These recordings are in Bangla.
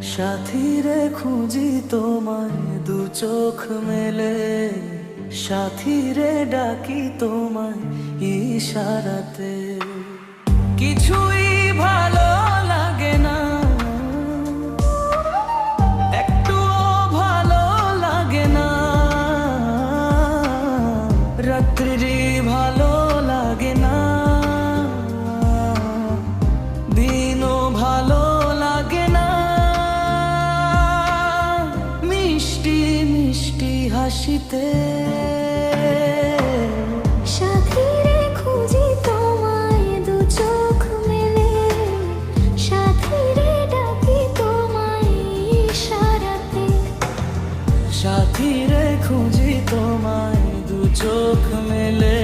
সাথী রে খুঁজি তোমায় দু চোখ মেলে, সাথী রে ডাকি তোমায় ইশারাতে। কিছুই ভালো লাগে না, একটুও ভালো লাগে না, রাত্রি ভালো লাগে না, দিনও ভালো লাগে না। মিষ্টি মিষ্টি হাসিতে সাথী রে খুঁজি তোমায় দু চোখ মেলে, সাথী রে ডাকি তোমায় ইশারাতে। সাথী রে খুঁজি তোমায় দু চোখ মেলে,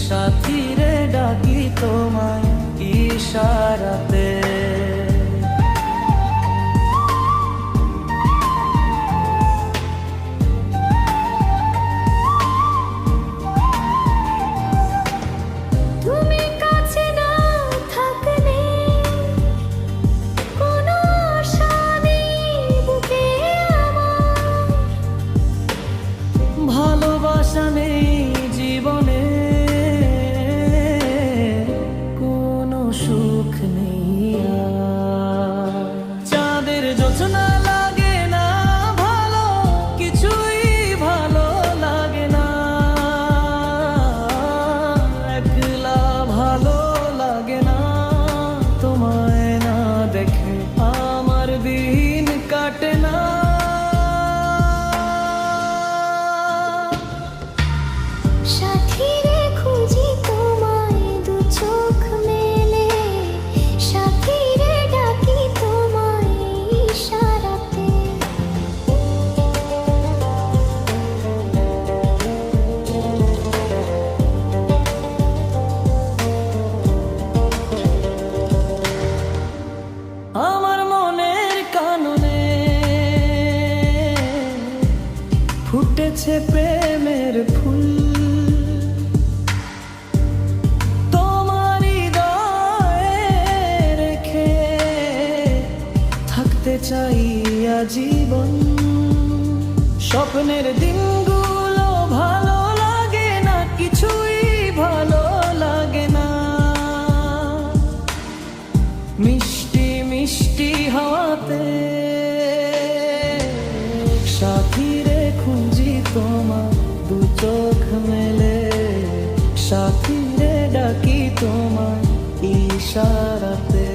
সাথী রে ডাকি তোমায় ইশারাতে। তুমি কাছে না থাকলে কোনো আশা নেই বুকে আমার, ভালোবাসা নেই জীবনে, কোনো সুখ নেই আর। চাঁদের জোছনা লাগে না ভালো, কিছুই ভালো লাগে না, একলা ভালো লাগে না। তোমায় না দেখে আমার দিন কাটে না। সাথী রে খুঁজি তোমায় দু চোখ মেলে, সাথী রে ডাকি তোমায় ইশারাতে। আমার মনের কাননে ফুটেছে প্রেমের ফুল, তোমার হৃদয়ে রেখে থাকতে চাই আজীবন। স্বপ্নের দিনগুলো ভালো লাগে না, কিছুই ভালো লাগে না, মিষ্টি মিষ্টি হাওয়াতে। সাথী রে খুঁজি তোমার দু চোখ মেলে, সাথী রে ডাকি তোমার ইশারাতে।